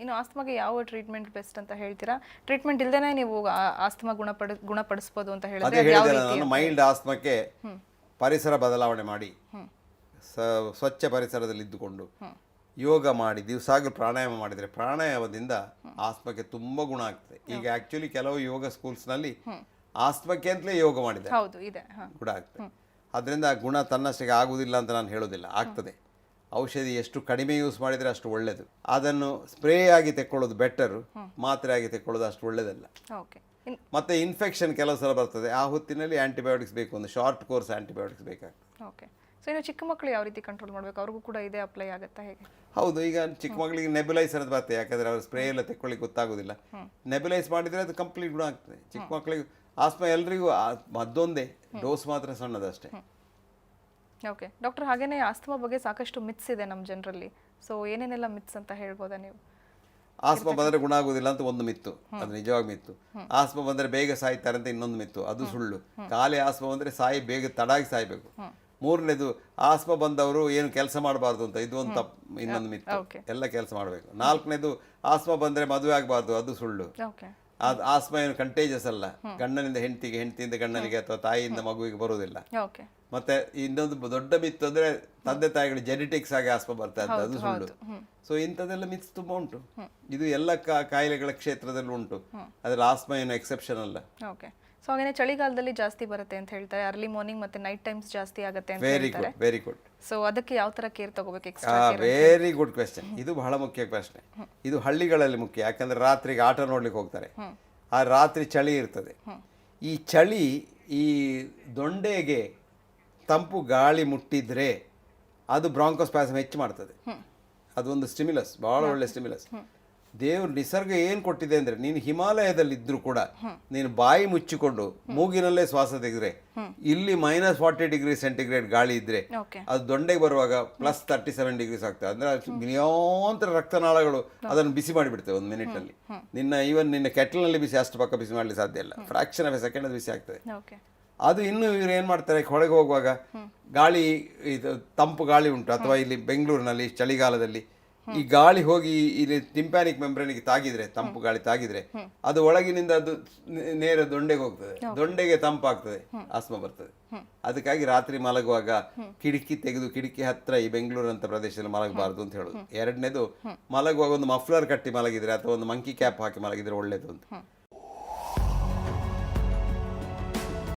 ಇನ್ನು ಆಸ್ತಮಾಗೆ ಯಾವ treatment best ಅಂತ ಹೇಳ್ತೀರಾ? ಟ್ರೀಟ್ಮೆಂಟ್ ಇಲ್ದೇನೆ ನೀವು ಆಸ್ತಮಾ ಗುಣಪಡಿಸಬಹುದು ಅಂತ ಹೇಳಿದ್ರೆ ಅದೇ ಯಾವ ಹೇಳಿದೆ ರೀತಿ? ನಾನು, ಮೈಲ್ಡ್ ಆಸ್ತಮಕ್ಕೆ ಪರಿಸರ ಬದಲಾವಣೆ ಮಾಡಿ ಸ್ವಚ್ಛ ಪರಿಸರದಲ್ಲಿ ಇದ್ದುಕೊಂಡು ಯೋಗ ಮಾಡಿ ದಿವಸಾಗಲೂ ಪ್ರಾಣಾಯಾಮ ಮಾಡಿದರೆ ಪ್ರಾಣಾಯಾಮದಿಂದ ಆಸ್ತಮಕ್ಕೆ ತುಂಬ ಗುಣ ಆಗ್ತದೆ. ಈಗ ಆ್ಯಕ್ಚುಲಿ ಕೆಲವು ಯೋಗ ಸ್ಕೂಲ್ಸ್ನಲ್ಲಿ ಆಸ್ತಮಕ್ಕೆ ಅಂತಲೇ ಯೋಗ ಮಾಡಿದ್ದಾರೆ, ಹೌದು ಇದೆ. ಗುಣ ಆಗ್ತದೆ. ಅದರಿಂದ ಗುಣ ತನ್ನಷ್ಟಕ್ಕೆ ಆಗುವುದಿಲ್ಲ ಅಂತ ನಾನು ಹೇಳೋದಿಲ್ಲ, ಆಗ್ತದೆ. ಔಷಧಿ ಎಷ್ಟು ಕಡಿಮೆ ಯೂಸ್ ಮಾಡಿದರೆ ಅಷ್ಟು ಒಳ್ಳೆಯದು. ಅದನ್ನು ಸ್ಪ್ರೇ ಆಗಿ ತೆಕ್ಕೊಳ್ಳೋದು ಬೆಟರು, ಮಾತ್ರೆ ಆಗಿ ತೆಕ್ಕೊಳ್ಳೋದು ಅಷ್ಟು ಒಳ್ಳೆಯದಲ್ಲ. ಓಕೆ. ಮತ್ತು ಇನ್ಫೆಕ್ಷನ್ ಕೆಲವು ಸಲ ಬರ್ತದೆ, ಆ ಹೊತ್ತಿನಲ್ಲಿ ಆ್ಯಂಟಿಬಯೋಟಿಕ್ಸ್ ಬೇಕು, ಒಂದು ಶಾರ್ಟ್ ಕೋರ್ಸ್ ಆ್ಯಂಟಿಬಯೋಟಿಕ್ಸ್ ಬೇಕಾಗ್ತದೆ. ಓಕೆ. ಸೊ ಇನ್ನು ಚಿಕ್ಕ ಮಕ್ಕಳು ಯಾವ ರೀತಿ ಕಂಟ್ರೋಲ್ ಮಾಡಬೇಕು? ಅವ್ರಿಗೂ ಕೂಡ ಇದೇ ಅಪ್ಲೈ ಆಗುತ್ತಾ ಹೇಗೆ? ಹೌದು, ಈಗ ಚಿಕ್ಕ ಮಕ್ಕಳಿಗೆ ನೆಬ್ಯುಲೈಸರ್ ಅಂತ ಬರ್ತದೆ, ಯಾಕಂದರೆ ಅವ್ರು ಸ್ಪ್ರೇ ಎಲ್ಲ ತೆಕ್ಕೊಳ್ಳಿಕ್ಕೆ ಗೊತ್ತಾಗೋದಿಲ್ಲ. ನೆಬ್ಯುಲೈಸ್ ಮಾಡಿದರೆ ಅದು ಕಂಪ್ಲೀಟ್ ಗುಣ ಆಗ್ತದೆ. ಚಿಕ್ಕ ಮಕ್ಕಳಿಗೆ ಆಸ್ಮಾ ಎಲ್ರಿಗೂ ಮದ್ದೊಂದೇ, ಡೋಸ್ ಮಾತ್ರ ಸಣ್ಣದಷ್ಟೇ. ಓಕೆ ಡಾಕ್ಟರ್, ಹಾಗೇನೆ ಆಸ್ತಮಾ ಬಗ್ಗೆ ಸಾಕಷ್ಟು ಮಿತ್ಸ್ ಇದೆ ನಮ್ಮ ಜನರಲ್ಲಿ. ಸೊ ಏನೇನೆಲ್ಲ ಮಿತ್ಸ್ ಅಂತ ಹೇಳ್ಬೋದಾ ನೀವು? ಆಸ್ಮಾ ಬಂದರೆ ಗುಣ ಆಗುವುದಿಲ್ಲ ಅಂತ ಒಂದು ಮಿತ್ತು, ಅದು ನಿಜವಾಗಿ ಮಿತ್ತು. ಆಸ್ಮಾ ಬಂದರೆ ಬೇಗ ಸಾಯ್ತಾರೆ ಅಂತ ಇನ್ನೊಂದು ಮಿತ್ತು, ಅದು ಸುಳ್ಳು. ಖಾಲಿ ಆಸ್ಮಾ ಬಂದರೆ ಬೇಗ ತಡಾಗಿ ಸಾಯಬೇಕು. ಮೂರನೇದು, ಆಸ್ಮಾ ಬಂದವರು ಏನು ಕೆಲಸ ಮಾಡಬಾರ್ದು ಅಂತ, ಇದು ಒಂದು ಇನ್ನೊಂದು ಮಿತ್ತು, ಎಲ್ಲ ಕೆಲಸ ಮಾಡಬೇಕು. ನಾಲ್ಕನೇದು, ಆಸ್ಮಾ ಬಂದರೆ ಮದುವೆ ಆಗಬಾರ್ದು, ಅದು ಸುಳ್ಳು. ಅದು ಆಸ್ಮಾ ಏನು ಕಂಟೇಜಸ್ ಅಲ್ಲ, ಗಂಡನಿಂದ ಹೆಂಡತಿಗೆ, ಹೆಂಡತಿಯಿಂದ ಗಂಡನಿಗೆ ಅಥವಾ ತಾಯಿಯಿಂದ ಮಗುವಿಗೆ ಬರುವುದಿಲ್ಲ. ಮತ್ತೆ ಇನ್ನೊಂದು ದೊಡ್ಡ ಮಿತ್ತು ಅಂದ್ರೆ ತಂದೆ ತಾಯಿಗಳು ಜೆನೆಟಿಕ್ಸ್ ಆಗಿ ಆಸ್ಮಾ ಬರ್ತಾ ಇರ್ತದೆ, ಅದು ಸುಳ್ಳು. ಸೊ ಇಂಥದ್ದೆಲ್ಲ ಮಿತ್ಸ್ ತುಂಬ ಉಂಟು. ಇದು ಎಲ್ಲ ಕಾಯಿಲೆಗಳ ಕ್ಷೇತ್ರದಲ್ಲೂ ಉಂಟು, ಅದ್ರಲ್ಲಿ ಆಸ್ಮಾ ಏನು ಎಕ್ಸೆಪ್ಷನ್ ಅಲ್ಲ. ಓಕೆ. ಸೊ ಹಾಗೇನೆ ಚಳಿಗಾಲದಲ್ಲಿ ಜಾಸ್ತಿ ಬರುತ್ತೆ ಅಂತ ಹೇಳ್ತಾರೆ, ಅರ್ಲಿ ಮಾರ್ನಿಂಗ್ ಮತ್ತೆ ನೈಟ್ ಟೈಮ್ಸ್ ಜಾಸ್ತಿ ಆಗುತ್ತೆ ಅಂತ ಹೇಳ್ತಾರೆ. Very good. ಸೊ ಅದಕ್ಕೆ ಯಾವ ತರ ಕೇರ್ ತಗೋಬೇಕು? Very good question. ಇದು ಬಹಳ ಮುಖ್ಯ ಪ್ರಶ್ನೆ. ಇದು ಹಳ್ಳಿಗಳಲ್ಲಿ ಮುಖ್ಯ, ಯಾಕಂದ್ರೆ ರಾತ್ರಿಗೆ ಆಟ ನೋಡ್ಲಿಕ್ಕೆ ಹೋಗ್ತಾರೆ, ಆ ರಾತ್ರಿ ಚಳಿ ಇರ್ತದೆ. ಈ ಚಳಿ ಈ ದೊಂಡೆಗೆ ತಂಪು ಗಾಳಿ ಮುಟ್ಟಿದ್ರೆ ಅದು ಬ್ರಾಂಕೋಸ್ಪಾಸಮ್ ಹೆಚ್ಚು ಮಾಡ್ತದೆ. ಅದೊಂದು ಸ್ಟಿಮ್ಯುಲಸ್, ಬಹಳ ಒಳ್ಳೆ ಸ್ಟಿಮ್ಯುಲಸ್. ದೇವ್ರು ನಿಸರ್ಗ ಏನು ಕೊಟ್ಟಿದೆ ಅಂದರೆ, ನೀನು ಹಿಮಾಲಯದಲ್ಲಿ ಇದ್ರೂ ಕೂಡ ನೀನು ಬಾಯಿ ಮುಚ್ಚಿಕೊಂಡು ಮೂಗಿನಲ್ಲೇ ಶ್ವಾಸ ತೆಗೆದ್ರೆ ಇಲ್ಲಿ -40 ಡಿಗ್ರಿ ಸೆಂಟಿಗ್ರೇಡ್ ಗಾಳಿ ಇದ್ರೆ ಅದು ದೊಂಡೆಗೆ ಬರುವಾಗ +37 ಡಿಗ್ರೀಸ್ ಆಗ್ತದೆ. ಅಂದ್ರೆ ನಿರಂತರ ರಕ್ತನಾಳಗಳು ಅದನ್ನು ಬಿಸಿ ಮಾಡಿಬಿಡ್ತೇವೆ ಒಂದು ಮಿನಿಟಲ್ಲಿ. ನಿನ್ನ ಕೆಟಲ್ನಲ್ಲಿ ಬಿಸಿ ಅಷ್ಟು ಪಕ್ಕ ಬಿಸಿ ಮಾಡಲಿಕ್ಕೆ ಸಾಧ್ಯ ಇಲ್ಲ, ಫ್ರಾಕ್ಷನ್ ಆಫ್ ಎ ಸೆಕೆಂಡ್ ಅದು ಬಿಸಿ ಆಗ್ತದೆ. ಅದು ಇನ್ನು ಇವ್ರು ಏನು ಮಾಡ್ತಾರೆ, ಹೊರಗೆ ಹೋಗುವಾಗ ಗಾಳಿ, ಇದು ತಂಪು ಗಾಳಿ ಉಂಟು, ಅಥವಾ ಇಲ್ಲಿ ಬೆಂಗಳೂರಿನಲ್ಲಿ ಚಳಿಗಾಲದಲ್ಲಿ ಈ ಗಾಳಿ ಹೋಗಿ ಇಲ್ಲಿ ಟಿಂಪ್ಯಾನಿಕ್ ಮೆಂಬ್ರೇನಿಗೆ ತಾಗಿದ್ರೆ, ತಂಪು ಗಾಳಿ ತಾಗಿದ್ರೆ ಅದು ಒಳಗಿನಿಂದ ಅದು ನೇರ ದೊಂಡೆಗೆ ಹೋಗ್ತದೆ, ದೊಂಡೆಗೆ ತಂಪಾಗ್ತದೆ, ಆಸ್ಮಾ ಬರ್ತದೆ. ಅದಕ್ಕಾಗಿ ರಾತ್ರಿ ಮಲಗುವಾಗ ಕಿಟಕಿ ತೆಗೆದು, ಕಿಟಕಿ ಹತ್ರ ಈ ಬೆಂಗಳೂರಂತ ಪ್ರದೇಶದಲ್ಲಿ ಮಲಗಬಾರ್ದು ಅಂತ ಹೇಳೋದು. ಎರಡನೇದು, ಮಲಗುವಾಗ ಒಂದು ಮಫ್ಲರ್ ಕಟ್ಟಿ ಮಲಗಿದ್ರೆ ಅಥವಾ ಒಂದು ಮಂಕಿ ಕ್ಯಾಪ್ ಹಾಕಿ ಮಲಗಿದ್ರೆ ಒಳ್ಳೇದು ಅಂತ.